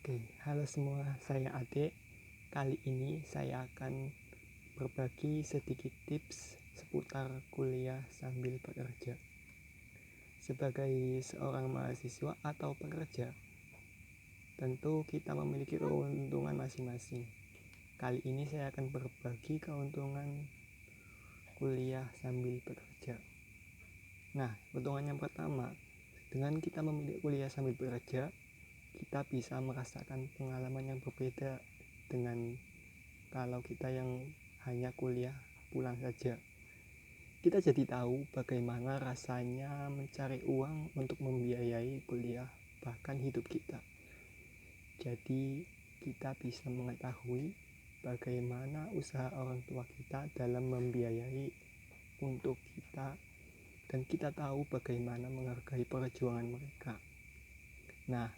Oke, halo semua, saya Ade. Kali ini saya akan berbagi sedikit tips seputar kuliah sambil bekerja. Sebagai seorang mahasiswa atau pekerja, tentu kita memiliki keuntungan masing-masing. Kali ini saya akan berbagi keuntungan kuliah sambil bekerja. Nah, keuntungan yang pertama, dengan kita memilih kuliah sambil bekerja, kita bisa merasakan pengalaman yang berbeda dengan kalau kita yang hanya kuliah pulang saja. Kita jadi tahu bagaimana rasanya mencari uang untuk membiayai kuliah, bahkan hidup kita. Jadi kita bisa mengetahui bagaimana usaha orang tua kita dalam membiayai untuk kita, dan kita tahu bagaimana menghargai perjuangan mereka. Nah,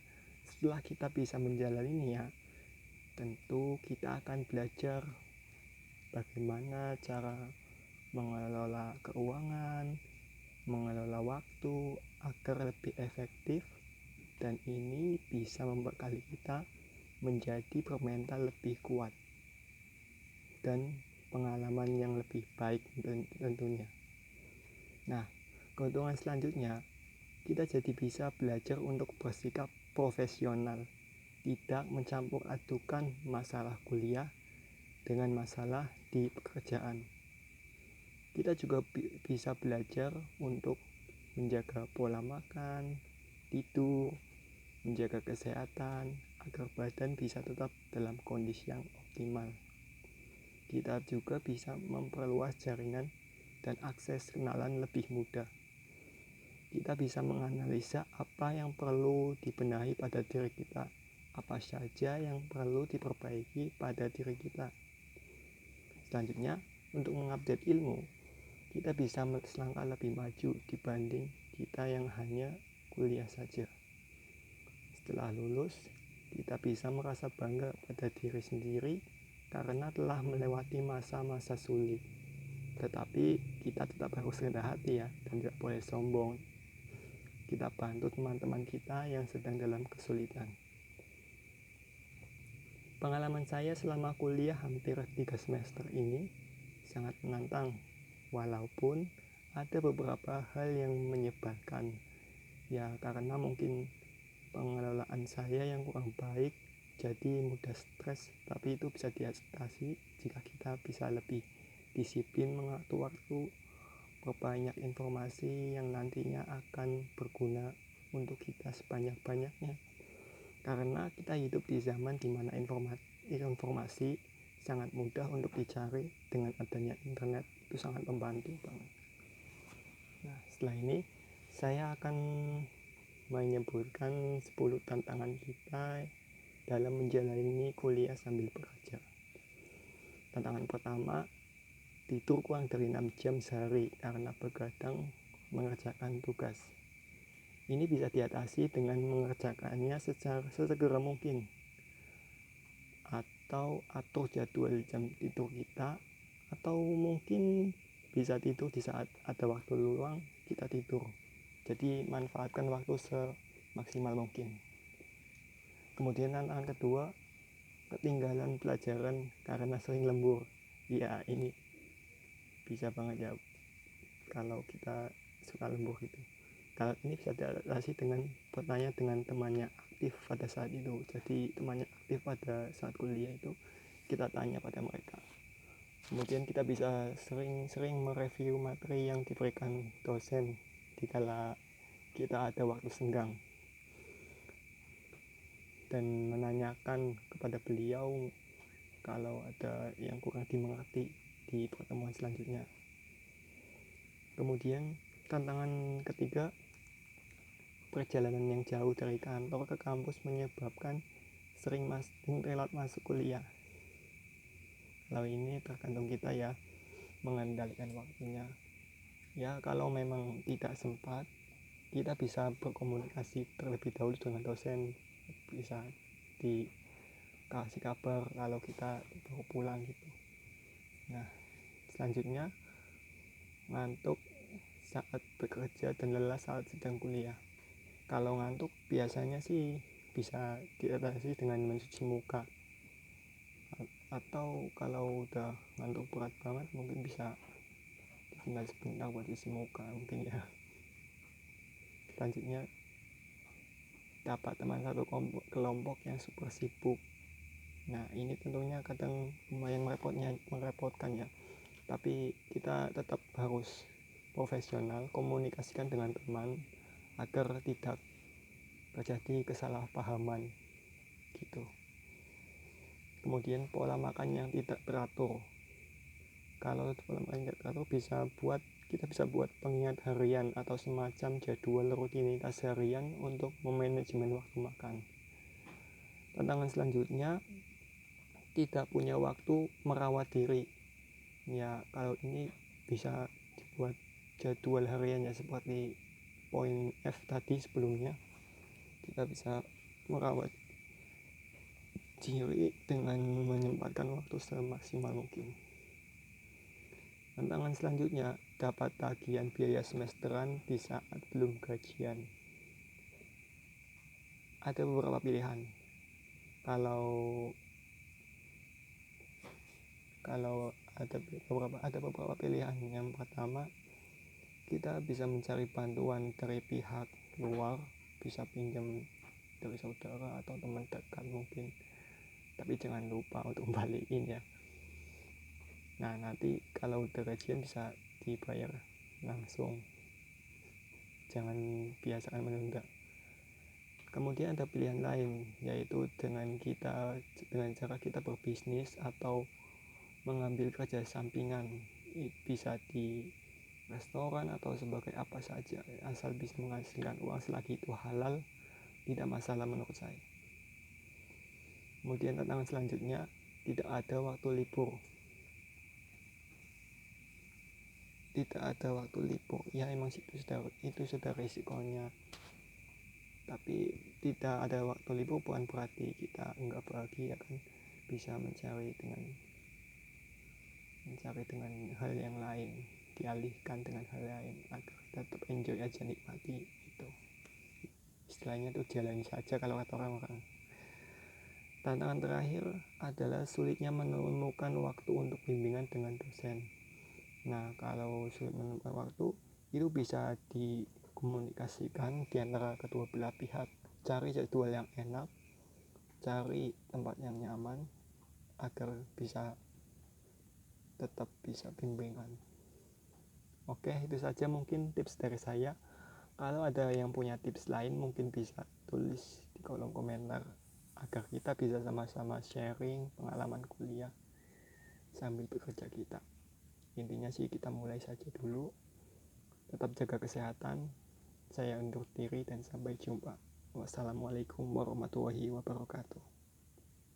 setelah kita bisa menjalaninya, tentu kita akan belajar bagaimana cara mengelola keuangan, mengelola waktu agar lebih efektif, dan ini bisa membekali kita menjadi bermental lebih kuat dan pengalaman yang lebih baik tentunya. Nah, keuntungan selanjutnya, kita jadi bisa belajar untuk bersikap profesional, tidak mencampur adukan masalah kuliah dengan masalah di pekerjaan. Kita juga bisa belajar untuk menjaga pola makan, tidur, menjaga kesehatan agar badan bisa tetap dalam kondisi yang optimal. Kita juga bisa memperluas jaringan dan akses kenalan lebih mudah. Kita bisa menganalisa apa yang perlu dibenahi pada diri kita, apa saja yang perlu diperbaiki pada diri kita. Selanjutnya, untuk mengupdate ilmu, kita bisa selangkah lebih maju dibanding kita yang hanya kuliah saja. Setelah lulus, kita bisa merasa bangga pada diri sendiri karena telah melewati masa-masa sulit. Tetapi kita tetap harus rendah hati ya, dan tidak boleh sombong. Kita bantu teman-teman kita yang sedang dalam kesulitan. Pengalaman saya selama kuliah hampir 3 semester ini sangat menantang, walaupun ada beberapa hal yang menyebalkan. Ya, karena mungkin pengelolaan saya yang kurang baik, jadi mudah stres, tapi itu bisa diatasi jika kita bisa lebih disiplin mengatur waktu, perbanyak informasi yang nantinya akan berguna untuk kita sebanyak-banyaknya. Karena kita hidup di zaman dimana informasi sangat mudah untuk dicari, dengan adanya internet itu sangat membantu banget. Nah, setelah ini saya akan menyebutkan 10 tantangan kita dalam menjalani kuliah sambil bekerja. Tantangan pertama, tidur kurang dari 6 jam sehari karena begadang mengerjakan tugas. Ini bisa diatasi dengan mengerjakannya sesegera mungkin, atau atur jadwal jam tidur kita, atau mungkin bisa tidur di saat ada waktu luang, kita tidur. Jadi manfaatkan waktu semaksimal mungkin. Kemudian tantangan kedua, ketinggalan pelajaran karena sering lembur. Ya, ini bisa banget ya kalau kita suka lembur gitu. Kalau ini bisa diatasi dengan bertanya dengan temannya aktif pada saat itu. Jadi temannya aktif pada saat kuliah itu, kita tanya pada mereka. Kemudian kita bisa sering-sering mereview materi yang diberikan dosen dikala kita ada waktu senggang, dan menanyakan kepada beliau kalau ada yang kurang dimengerti di pertemuan selanjutnya. Kemudian tantangan ketiga, perjalanan yang jauh dari kantor ke kampus menyebabkan sering telat masuk kuliah. Kalau ini tergantung kita ya, mengendalikan waktunya. Ya, kalau memang tidak sempat, kita bisa berkomunikasi terlebih dahulu dengan dosen, bisa dikasih kabar kalau kita baru pulang gitu. Nah, selanjutnya, ngantuk saat bekerja dan lelah saat sedang kuliah. Kalau ngantuk biasanya sih bisa diatasi dengan mencuci muka, atau kalau udah ngantuk berat banget mungkin bisa tinggal sebentar buat cuci muka mungkin ya. Selanjutnya, dapat teman satu kelompok yang super sibuk. Nah ini tentunya kadang lumayan merepotkan ya, tapi kita tetap harus profesional, komunikasikan dengan teman agar tidak terjadi kesalahpahaman gitu. Kemudian pola makan yang tidak teratur. Kalau pola makan tidak teratur kita bisa buat pengingat harian atau semacam jadwal rutinitas harian untuk memanajemen waktu makan. Tantangan selanjutnya, tidak punya waktu merawat diri. Ya kalau ini bisa dibuat jadwal harian ya, seperti poin F tadi sebelumnya. Kita bisa merawat diri dengan menyempatkan waktu semaksimal mungkin. Tantangan selanjutnya, dapat tagihan biaya semesteran di saat belum gajian. Ada beberapa pilihan. Kalau ada beberapa pilihan. Yang pertama, kita bisa mencari bantuan dari pihak luar, bisa pinjam dari saudara atau teman dekat mungkin, tapi jangan lupa untuk balikin ya. Nah nanti kalau udah gajian bisa dibayar langsung, jangan biasakan menunda. Kemudian ada pilihan lain, yaitu dengan cara kita berbisnis atau mengambil kerja sampingan. Bisa di restoran atau sebagai apa saja, asal bisa menghasilkan uang selagi itu halal, tidak masalah menurut saya. Kemudian tantangan selanjutnya, tidak ada waktu libur. Ya emang itu sudah risikonya, tapi tidak ada waktu libur bukan berarti kita enggak bahagia kan. Bisa mencari dengan hal yang lain, dialihkan dengan hal lain agar tetap enjoy aja, nikmati itu. Istilahnya tuh jalani saja kalau kata orang-orang. Tantangan terakhir adalah sulitnya menemukan waktu untuk bimbingan dengan dosen. Nah kalau sulit menemukan waktu, itu bisa dikomunikasikan di antara kedua belah pihak. Cari jadwal yang enak, cari tempat yang nyaman agar tetap bisa bimbingan. Oke, itu saja mungkin tips dari saya. Kalau ada yang punya tips lain mungkin bisa tulis di kolom komentar agar kita bisa sama-sama sharing pengalaman kuliah sambil bekerja kita. Intinya sih kita mulai saja dulu, tetap jaga kesehatan. Saya undur diri dan sampai jumpa. Wassalamualaikum warahmatullahi wabarakatuh.